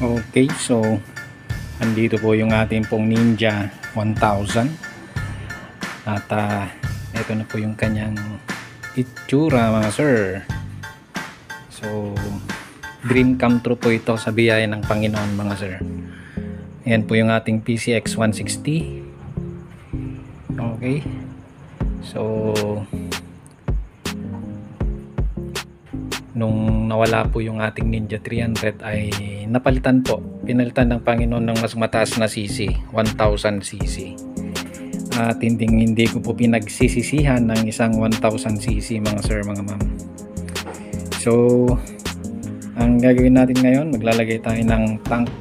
Okay, so andito po yung ating pong Ninja 1000 at ito na po yung kanyang itsura mga sir. So dream come true po ito sa biyaya ng Panginoon mga sir. Ayan po yung ating PCX 160. Okay, so nung nawala po yung ating Ninja 300 ay pinalitan ng Panginoon ng mas mataas na cc, 1000cc. At hindi ko po pinagsisisihan ng isang 1000cc mga sir, mga ma'am. So ang gagawin natin ngayon, maglalagay tayo ng tank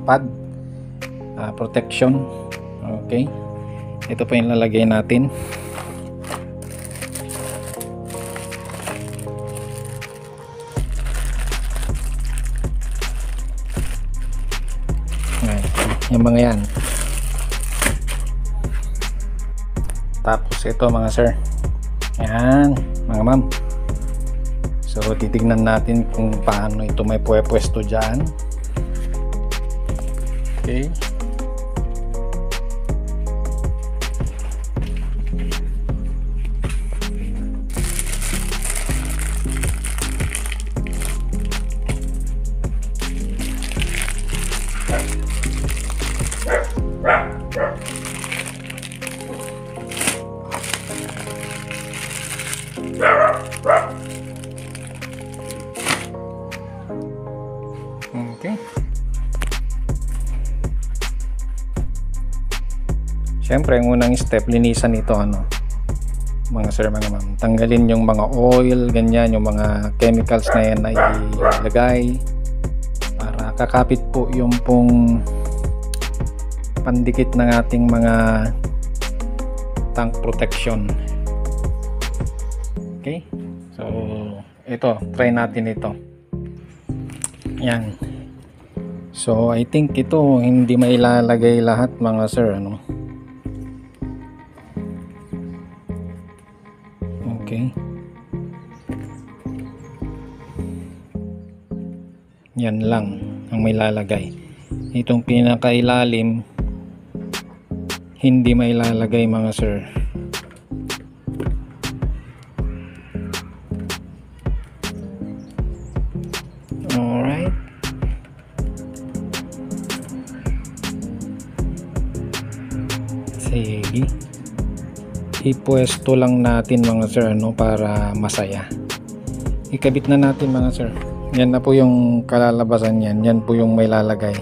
pad protection. Okay, ito po yung lalagay natin. Yung mga yan. Tapos ito mga sir, yan mga ma'am. So titignan natin kung paano ito may pwesto dyan. Okay, okay. Siyempre ang unang step, linisan ito mga sir, mga ma'am. Tanggalin yung mga oil, ganyan, yung mga chemicals na yan na ilagay para kakapit po yung pong pandikit ng ating mga tank protection. Okay, so ito, try natin ito. Yan. So I think ito hindi mailalagay lahat mga sir, Okay, yan lang ang may lalagay. Itong pinakailalim hindi mailalagay mga sir. Alright, sige, ipwesto lang natin mga sir para masaya. Ikabit na natin mga sir. Yan na po yung kalalabasan yan. Yan po yung may lalagay.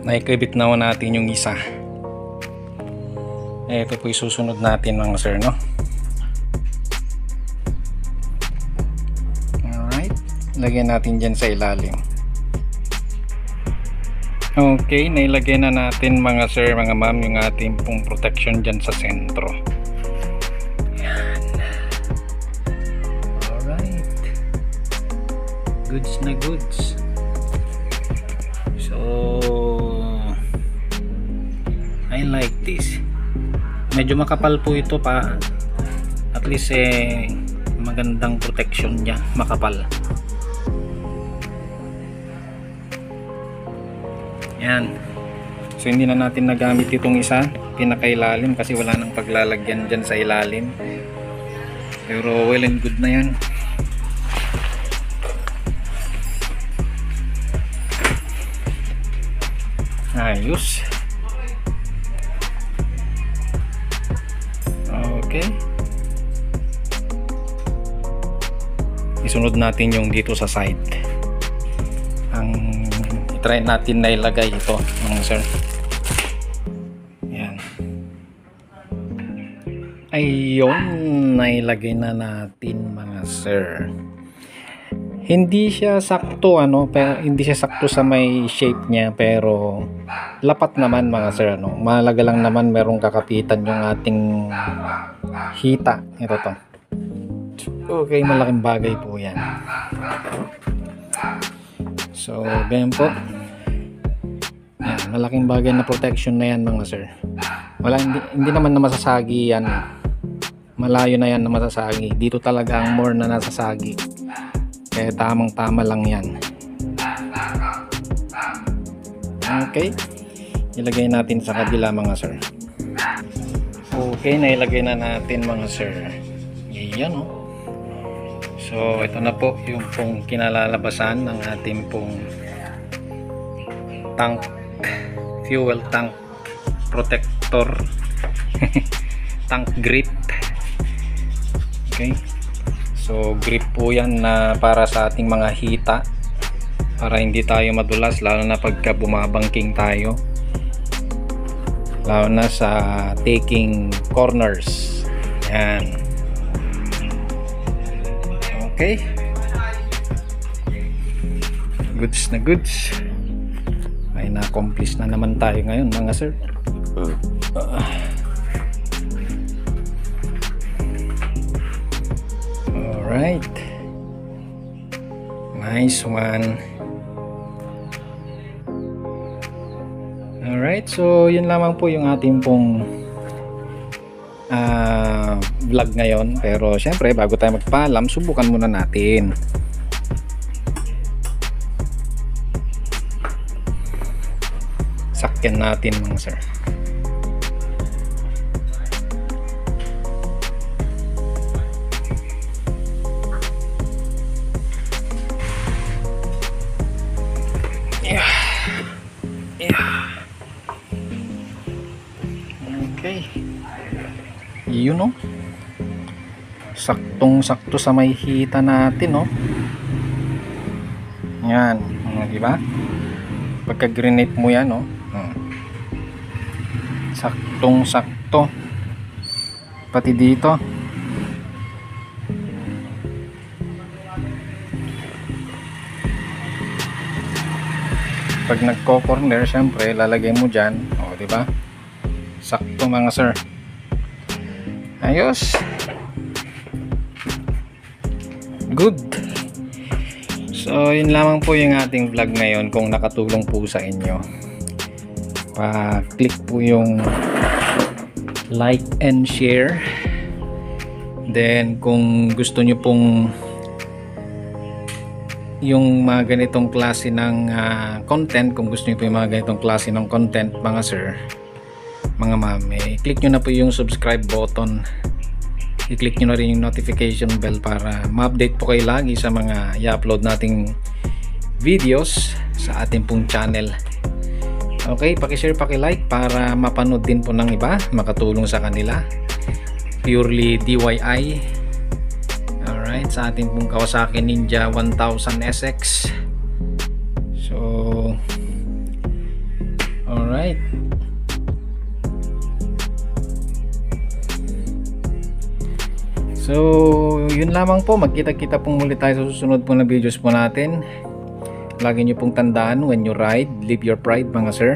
Naikabit na natin yung isa. Ito po isusunod natin mga sir, Alright, lagyan natin dyan sa ilalim. Okay, nailagay na natin mga sir, mga ma'am, yung ating pong protection dyan sa sentro. Yan. Alright, goods na goods. So I like this. Medyo makapal po ito pa. At least magandang protection niya, makapal. Yan. So hindi na natin nagamit itong isa, pinakailalim, kasi wala nang paglalagyan dyan sa ilalim. Pero well and good na yan. Ayos. Okay, isunod natin yung dito sa side. Try natin na ilagay ito mga sir. Yan. Ayun, nailagay na natin mga sir. Hindi siya sakto pero hindi siya sakto sa may shape niya, pero lapat naman mga sir, Mahalaga lang naman merong kakapitan yung ating hita. Ito to. Okay, malaking bagay po yan. So ganyan po. Yan, malaking bagay na protection na yan mga sir. Hindi naman na masasagi yan. Malayo na yan na masasagi. Dito talaga ang more na nasasagi. kaya tamang tama lang yan. Okay, ilagay natin sa kabila mga sir. Okay, nailagay na natin mga sir. Yan o. So ito na po yung pong kinalalabasan ng ating pong tank, fuel tank protector. Tank grip. Okay, so grip po yan na para sa ating mga hita, para hindi tayo madulas, lalo na pagka bumabangking tayo, lalo na sa taking corners. Yan. Okay, goods na goods. Ay, na-accomplish na naman tayo ngayon mga sir. Alright, nice one. Alright, so yun lamang po yung ating pong vlog ngayon. Pero syempre, bago tayo magpaalam, subukan muna natin. Sakyan natin mga sir. Okay, yun no, saktong sakto sa may hita natin no. Yan, di ba? Pagka grenade mo yan no, saktong sakto pati dito. Pag nagko-corner, syempre lalagay mo dyan, o di ba? Sakto mga sir. Ayos. Good. So yun lamang po yung ating vlog ngayon. Kung nakatulong po sa inyo, pa-click po yung like and share. Then kung gusto nyo pong yung mga ganitong klase ng content, kung gusto nyo po yung mga ganitong klase ng content mga sir, mga ma'am, i-click nyo na po yung subscribe button, i-click nyo na rin yung notification bell para ma-update po kayo lagi sa mga i-upload nating videos sa ating pong channel. Okay, paki-share, paki-like para mapanood din po ng iba, makatulong sa kanila. Purely DIY. Alright, sa ating pong Kawasaki Ninja 1000 SX. So alright, so yun lamang po. Magkita-kita pong muli tayo sa susunod po na videos po natin. Lagi nyo pong tandaan, when you ride, live your pride mga sir.